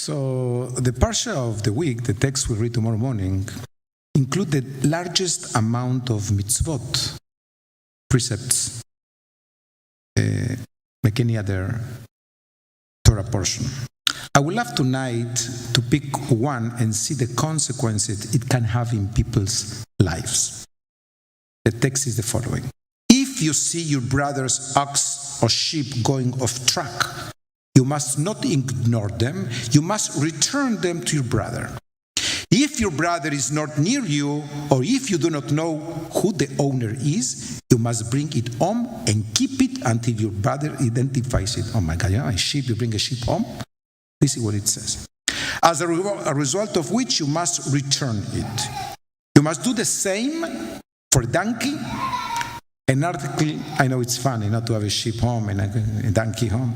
So the parsha of the week, the text we read tomorrow morning, include the largest amount of mitzvot, precepts, like any other Torah portion. I would love tonight to pick one and see the consequences it can have in people's lives. The text is the following. If you see your brother's ox or sheep going off track, you must not ignore them. You must return them to your brother. If your brother is not near you, or if you do not know who the owner is, you must bring it home and keep it until your brother identifies it. Oh my God, a sheep, you bring a sheep home? This is what it says. As a result of which you must return it. You must do the same for a donkey. An article, I know it's funny not to have a sheep home and a donkey home.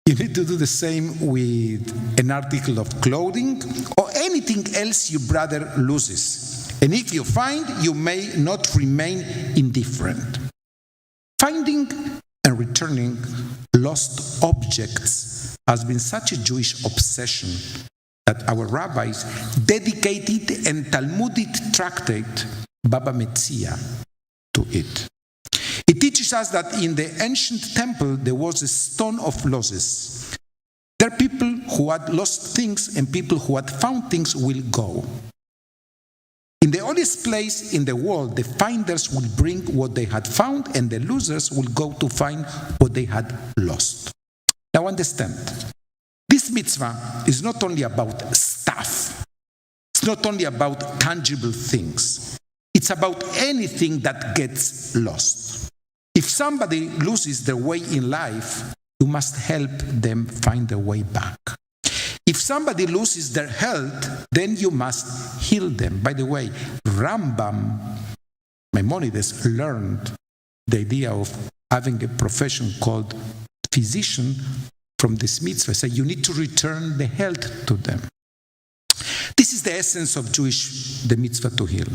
You need to do the same with an article of clothing or anything else your brother loses. And if you find, you may not remain indifferent. Finding and returning lost objects has been such a Jewish obsession that our rabbis dedicated a Talmudic tractate, Baba Metzia, to it. It teaches us that in the ancient temple there was a stone of losses. There are people who had lost things and people who had found things will go. In the holiest place in the world, the finders will bring what they had found and the losers will go to find what they had lost. Now understand, this mitzvah is not only about stuff. It's not only about tangible things. It's about anything that gets lost. If somebody loses their way in life, you must help them find their way back. If somebody loses their health, then you must heal them. By the way, Rambam, Maimonides, learned the idea of having a profession called physician from this mitzvah. So you need to return the health to them. This is the essence of the mitzvah to heal.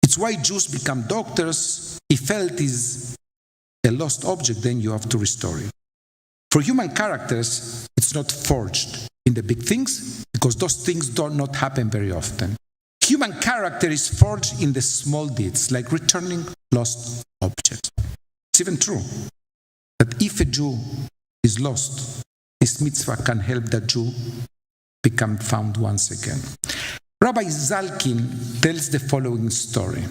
It's why Jews become doctors. If health is a lost object, then you have to restore it. For human characters, it's not forged in the big things, because those things do not happen very often. Human character is forged in the small deeds, like returning lost objects. It's even true that if a Jew is lost, this mitzvah can help that Jew become found once again. Rabbi Zalkin tells the following story.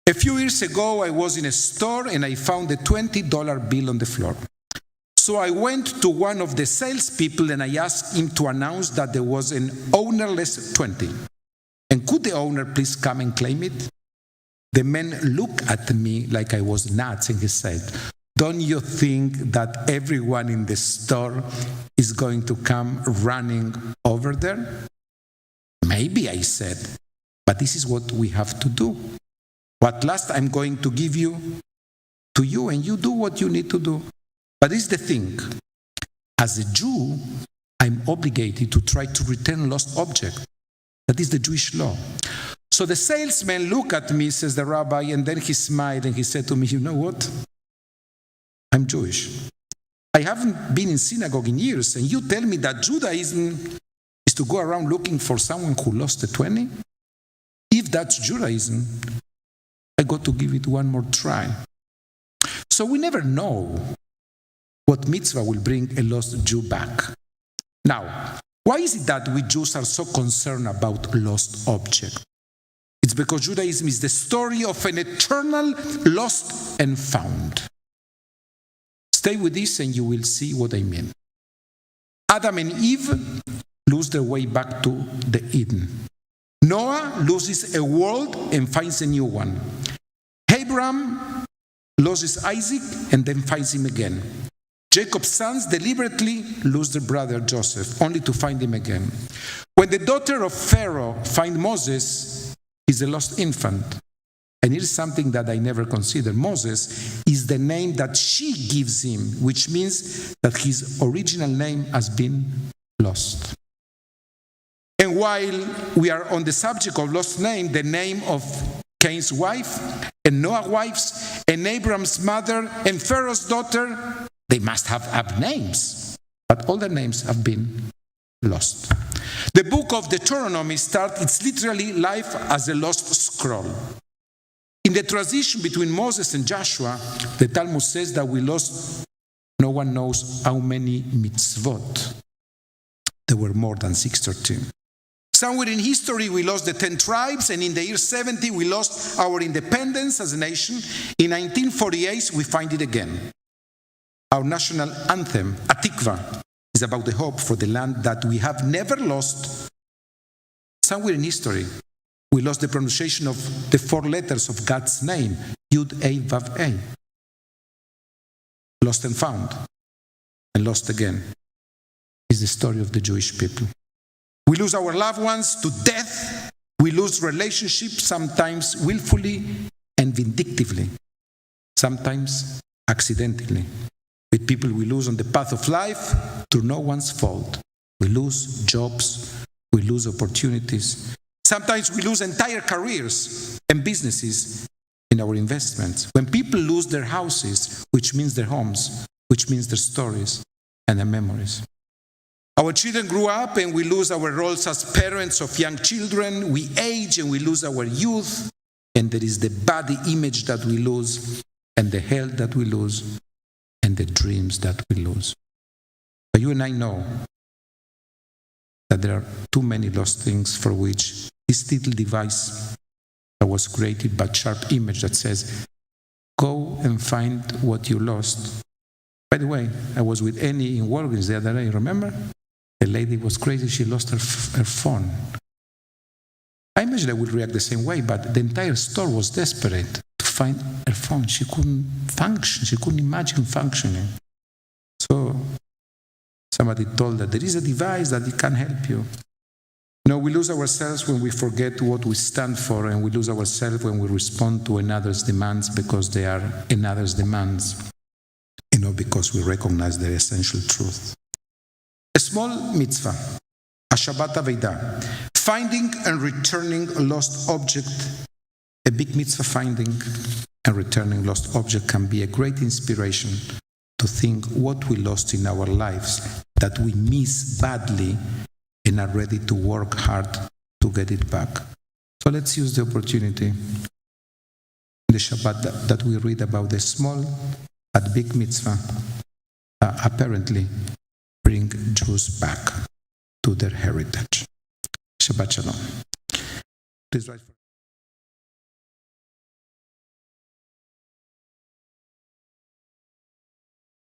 A few years ago, I was in a store and I found a $20 bill on the floor. So I went to one of the salespeople and I asked him to announce that there was an ownerless 20. And could the owner please come and claim it? The man looked at me like I was nuts and he said, "Don't you think that everyone in the store is going to come running over there?" "Maybe," I said, "but this is what we have to do. What last I'm going to give you to you and you do what you need to do." But this is the thing. As a Jew, I'm obligated to try to return lost object. That is the Jewish law. So the salesman looked at me, says the rabbi, and then he smiled and he said to me, "You know what? I'm Jewish. I haven't been in synagogue in years, and you tell me that Judaism is to go around looking for someone who lost a 20? If that's Judaism, I got to give it one more try." So we never know what mitzvah will bring a lost Jew back. Now, why is it that we Jews are so concerned about lost objects? It's because Judaism is the story of an eternal lost and found. Stay with this and you will see what I mean. Adam and Eve lose their way back to the Eden. Noah loses a world and finds a new one. Abraham loses Isaac and then finds him again. Jacob's sons deliberately lose their brother Joseph, only to find him again. When the daughter of Pharaoh finds Moses, he's a lost infant. And here's something that I never considered. Moses is the name that she gives him, which means that his original name has been lost. And while we are on the subject of lost name, the name of Cain's wife, and Noah's wives, and Abraham's mother, and Pharaoh's daughter, they must have names. But all their names have been lost. The book of Deuteronomy starts, it's literally life as a lost scroll. In the transition between Moses and Joshua, the Talmud says that we lost, no one knows how many mitzvot. There were more than 613. Somewhere in history, we lost the 10 tribes, and in the year 70, we lost our independence as a nation. In 1948, we find it again. Our national anthem, Atikva, is about the hope for the land that we have never lost. Somewhere in history, we lost the pronunciation of the 4 letters of God's name, Yud, A, Vav, A. Lost and found, and lost again, is the story of the Jewish people. We lose our loved ones to death. We lose relationships, sometimes willfully and vindictively, sometimes accidentally, with people we lose on the path of life through no one's fault. We lose jobs, we lose opportunities. Sometimes we lose entire careers and businesses in our investments. When people lose their houses, which means their homes, which means their stories and their memories. Our children grew up and we lose our roles as parents of young children. We age and we lose our youth. And there is the body image that we lose, and the health that we lose, and the dreams that we lose. But you and I know that there are too many lost things for which this little device that was created by sharp image that says, go and find what you lost. By the way, I was with Annie in Walgreens the other day, remember? The lady was crazy, she lost her phone. I imagine I would react the same way, but the entire store was desperate to find her phone. She couldn't function, she couldn't imagine functioning. So somebody told her, there is a device that it can help you. No, we lose ourselves when we forget what we stand for, and we lose ourselves when we respond to another's demands because they are another's demands, and not because we recognize their essential truth. A small mitzvah, a Shabbat Aveidah, finding and returning a lost object. A big mitzvah, finding and returning lost object, can be a great inspiration to think what we lost in our lives that we miss badly and are ready to work hard to get it back. So let's use the opportunity in the Shabbat that we read about the small but big mitzvah apparently bring Jews back to their heritage. Shabbat Shalom. Please rise for